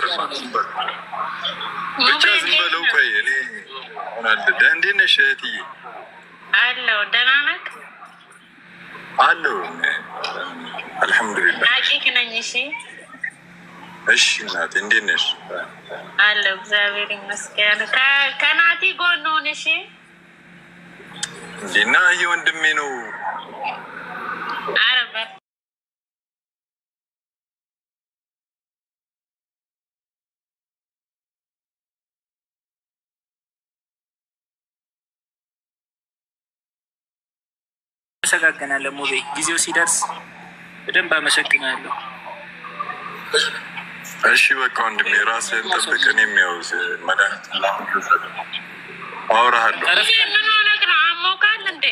አልነበረም። ብቻ ዝም በለው። ቆይ እኔ እንዴት ነሽ እህትዬ? አለሁ። ደህና ነህ? አለሁ አልሐምዱሊላህ። ናቂክ ነኝ። እሺ እሺ እናቴ እንዴት ነሽ? አለሁ እግዚአብሔር ይመስገን። ከናቲ ጎን ሁን። እሺ እንዴና ይሄ ወንድሜ ነው። አረበ አመሰግናለሁ ሙቤ፣ ጊዜው ሲደርስ በደንብ አመሰግናለሁ። እሺ በቃ ወንድሜ ራስህን ጠብቀን የሚያውዝ መድኃኒት አወራሃለሁ። ምን ሆነህ ነው? አሞካል እንዴ?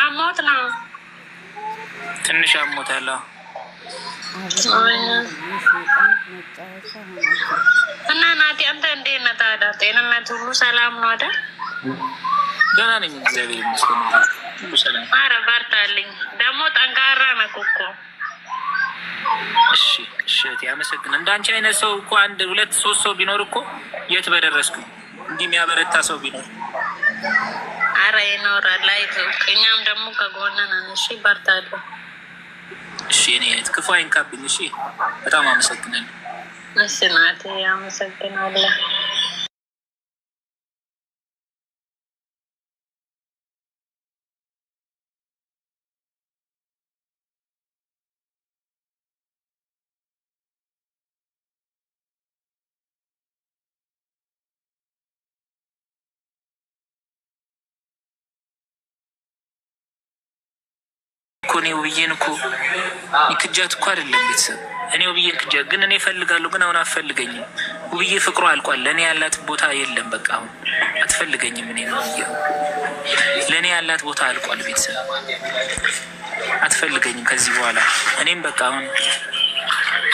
አሞት ነው ትንሽ አሞታል። እና ናቲ አንተ እንዴት ነህ ታዲያ? ጤንነት ሁሉ ሰላም ነው አይደል? ደህና ነኝ እግዚአብሔር ይመስገን ሁሉ ሰላም። ኧረ በርታልኝ። ደግሞ ጠንካራ ነህ እኮ። እሺ እሺ አመሰግናለሁ። እንዳንቺ አይነት ሰው እኮ አንድ ሁለት ሶስት ሰው ቢኖር እኮ የት በደረስኩ። እንዲህ የሚያበረታ ሰው ቢኖር። ኧረ ይኖራል። አይዞህ፣ እኛም ደግሞ ከጎንህ ነን። እሺ በርታለሁ። እሺ እኔ ክፉ አይንካብኝ። እሺ በጣም አመሰግናለሁ። እሺ ናቲ አመሰግናለሁ። እኔ ውብዬን እኮ ክጃት እኮ አይደለም ቤተሰብ። እኔ ውብዬን ክጃት ግን እኔ እፈልጋለሁ፣ ግን አሁን አትፈልገኝም። ውብዬ ፍቅሯ አልቋል። ለእኔ ያላት ቦታ የለም። በቃ አሁን አትፈልገኝም። እኔ ነው ውብዬ ለእኔ ያላት ቦታ አልቋል። ቤተሰብ አትፈልገኝም ከዚህ በኋላ። እኔም በቃ አሁን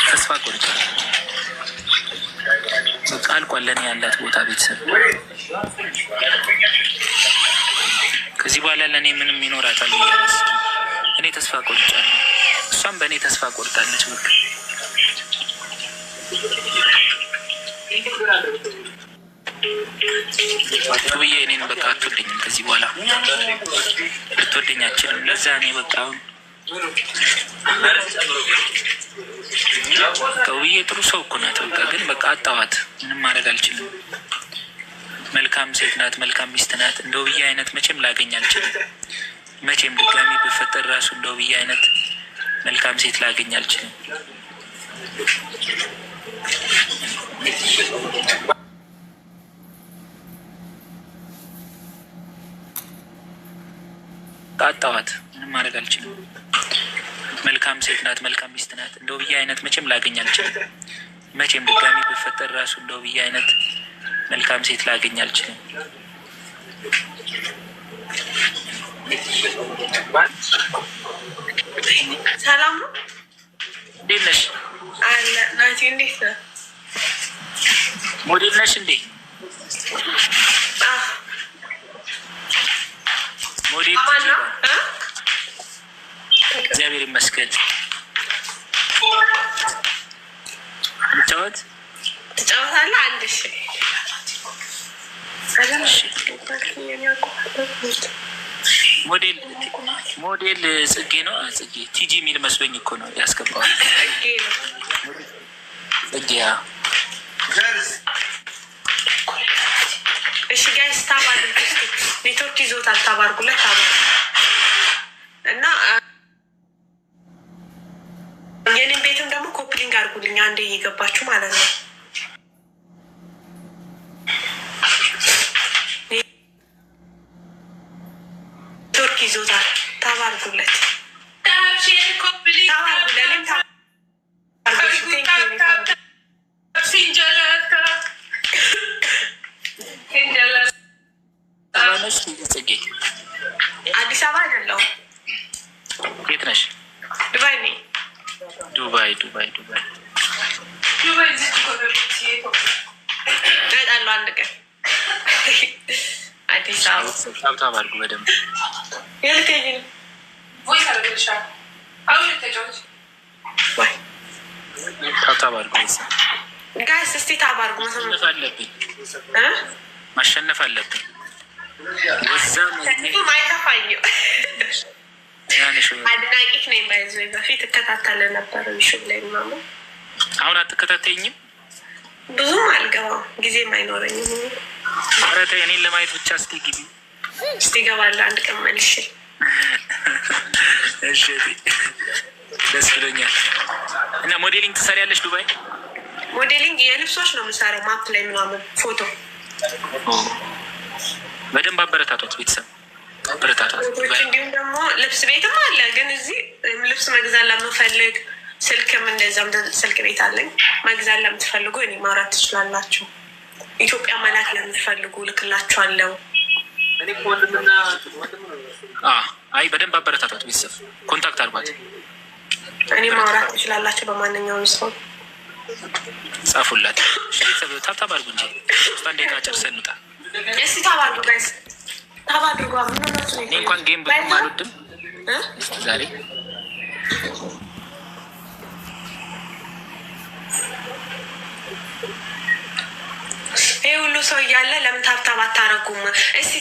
ተስፋ ቆርጫለሁ። በቃ አልቋል ለእኔ ያላት ቦታ ቤተሰብ። ከዚህ በኋላ ለእኔ ምንም ይኖራታል ብዬ እኔ ተስፋ ቆርጫለሁ። እሷም በእኔ ተስፋ ቆርጣለች። በቃ ብዬ እኔን በቃ አትወደኝም ከዚህ በኋላ ልትወደኝ አትችልም። ለዛ እኔ በቃ ውብዬ ጥሩ ሰው እኮ ናት። በቃ ግን በቃ አጣዋት። ምንም ማድረግ አልችልም። መልካም ሴት ናት፣ መልካም ሚስት ናት። እንደ ውብዬ አይነት መቼም ላገኝ አልችልም። መቼም ድጋሚ ብፈጠር ራሱ እንደ ውብዬ አይነት መልካም ሴት ላገኝ አልችልም። ጣጣዋት። ምንም ማድረግ አልችልም። መልካም ሴት ናት፣ መልካም ሚስት ናት። እንደ ውብዬ አይነት መቼም ላገኝ አልችልም። መቼም ድጋሚ ብፈጠር ራሱ እንደ ውብዬ አይነት መልካም ሴት ላገኝ አልችልም። ሰላም ነው። እንዴት ነሽ? አለ ናቲ እንዴት ነህ? ሞዴል ነሽ እንዴ? ሞዴል እግዚአብሔር ይመስገን። ትጫወታለህ? አንድ ሞዴል ጽጌ ነው። ጽጌ ቲጂ የሚል መስሎኝ እኮ ነው ያስገባዋል። ጽጌ እሺ ጋይስ ታባል ኔትወርክ ይዞታል። ታባርጉለት እና የኔን ቤትም ደግሞ ኮፕሊንግ አድርጉልኝ አንዴ እየገባችሁ ማለት ነው። ኔትወርክ ይዞታል። ታባርጉለት አዲስ አበባ አይደለሁም። የት ነሽ? ዱባይ ነኝ። ዱባይ እመጣለሁ አንድ ቀን አዲስ አበባ። ቤተሰብ ታብታብ አድርጉ በደንብ ታብታብ አድርጉ ቤተሰብ ጋይስ እስቲ ታብ አድርጉ። ማሸነፍ አለብን። አይከፋኝም። አድናቂት ነኝ። ባይዞ በፊት እከታተል ነበር ዩቲዩብ ላይ ምናምን። አሁን አትከታተይኝም? ብዙም አልገባም፣ ጊዜም አይኖረኝም። ኧረ ተይ እኔን ለማየት ብቻ እስኪ ግቢ። እስቲ እገባለሁ አንድ ቀን መልሼ። እሺ ደስ ብሎኛል። እና ሞዴሊንግ ትሰሪያለሽ ዱባይ? ሞዴሊንግ የልብሶች ነው የምሰራው፣ ማፕ ላይ ምናምን ፎቶ። በደንብ አበረታቷት ቤተሰብ አበረታቷት። እንዲሁም ደግሞ ልብስ ቤትም አለ፣ ግን እዚህ ልብስ መግዛት ለምፈልግ ስልክም እንደዛም ስልክ ቤት አለኝ። መግዛት ለምትፈልጉ እኔ ማውራት ትችላላችሁ። ኢትዮጵያ መላክ ለምትፈልጉ ልክላችኋለሁ። አይ በደንብ አበረታቷት ቤተሰብ፣ ኮንታክት አድርጓት። እኔ ማውራት ትችላላችሁ በማንኛውም ሰው ጻፉላት። ታብታብ አድርጉ እንጂ አንድ ደቂቃ ጨርሰን እንውጣ። እስቲ ታብ አድርጉ ጋይስ፣ ታብ አድርጉ። እኔ እንኳን ጌም ብዙም አልወድም ዛሬ። ይህ ሁሉ ሰው እያለ ለምን ታብታብ አታረጉም? እስቲ